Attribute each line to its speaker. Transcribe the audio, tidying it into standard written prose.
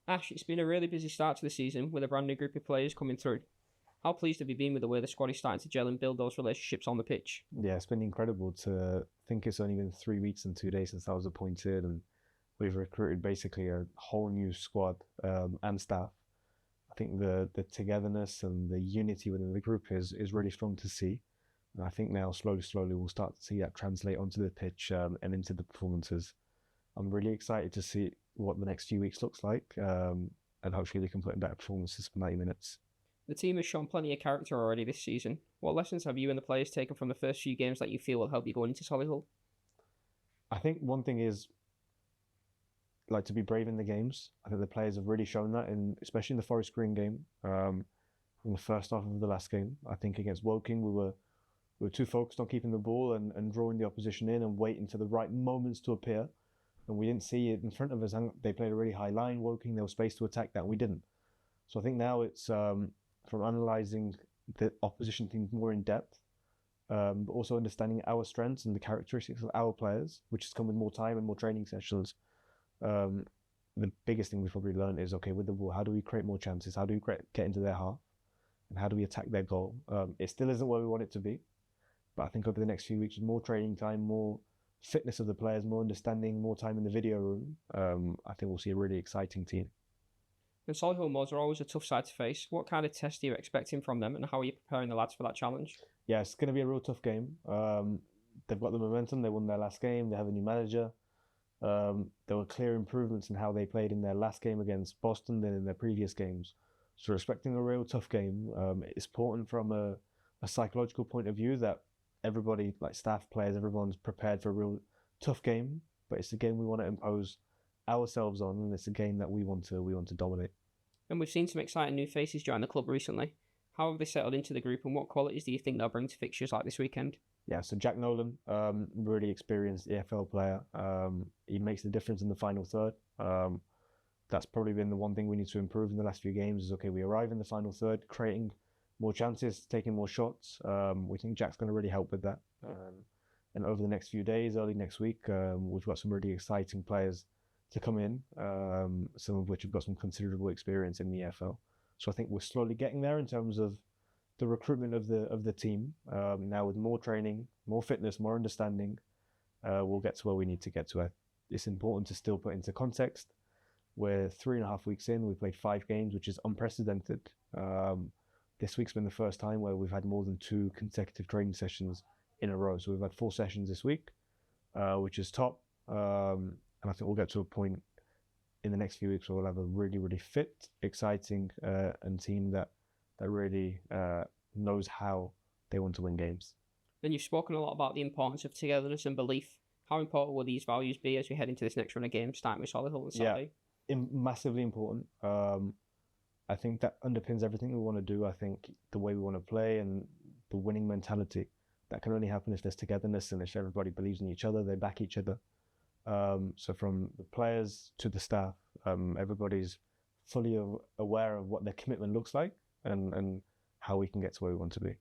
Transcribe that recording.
Speaker 1: Ash, it's been a really busy start to the season with a brand new group of players coming through. How pleased have you been with the way the squad is starting to gel and build those relationships on the pitch?
Speaker 2: Yeah, it's been incredible to think it's only been 3 weeks and 2 days since I was appointed, and we've recruited basically a whole new squad and staff. I think the togetherness and the unity within the group is really strong to see. And I think now slowly we'll start to see that translate onto the pitch and into the performances. I'm really excited to see what the next few weeks looks like, and hopefully they can put in better performances for 90 minutes.
Speaker 1: The team has shown plenty of character already this season. What lessons have you and the players taken from the first few games that you feel will help you going into Solihull?
Speaker 2: I think one thing is like to be brave in the games. I think the players have really shown that, especially in the Forest Green game, in the first half of the last game. I think against Woking we were too focused on keeping the ball and drawing the opposition in and waiting for the right moments to appear. And we didn't see it in front of us. And they played a really high line, Woking. There was space to attack that. We didn't. So I think now it's from analysing the opposition team more in depth, but also understanding our strengths and the characteristics of our players, which has come with more time and more training sessions. The biggest thing we've probably learned is, okay, with the ball, how do we create more chances? How do we get into their half? And how do we attack their goal? It still isn't where we want it to be. But I think over the next few weeks, with more training time, more fitness of the players, more understanding, more time in the video room, I think we'll see a really exciting team.
Speaker 1: And Solihull Moors are always a tough side to face. What kind of test are you expecting from them, and how are you preparing the lads for that challenge?
Speaker 2: Yeah, it's going to be a real tough game. They've got the momentum. They won their last game. They have a new manager. There were clear improvements in how they played in their last game against Boston than in their previous games. So expecting a real tough game. It's important from a psychological point of view that everybody, like staff, players, everyone's prepared for a real tough game. But it's a game we want to impose ourselves on, and it's a game that we want to dominate.
Speaker 1: And we've seen some exciting new faces join the club recently. How have they settled into the group, and what qualities do you think they'll bring to fixtures like this weekend?
Speaker 2: Yeah, so Jack Nolan, really experienced EFL player. He makes the difference in the final third. That's probably been the one thing we need to improve in the last few games is, okay, we arrive in the final third, creating more chances, taking more shots. We think Jack's going to really help with that. And over the next few days, early next week, we've got some really exciting players to come in, some of which have got some considerable experience in the EFL. So I think we're slowly getting there in terms of the recruitment of the team. Now with more training, more fitness, more understanding, we'll get to where we need to get to. It's important to still put into context. We're 3.5 weeks in. We played 5 games, which is unprecedented. This week's been the first time where we've had more than 2 consecutive training sessions in a row. So we've had 4 sessions this week, which is top. And I think we'll get to a point in the next few weeks where we'll have a really, really fit, exciting and team that really knows how they want to win games.
Speaker 1: And you've spoken a lot about the importance of togetherness and belief. How important will these values be as we head into this next run of games, starting with Solihull on Saturday?
Speaker 2: Yeah, massively important. I think that underpins everything we want to do. I think the way we want to play and the winning mentality, that can only happen if there's togetherness and if everybody believes in each other, they back each other. So from the players to the staff, everybody's fully aware of what their commitment looks like and how we can get to where we want to be.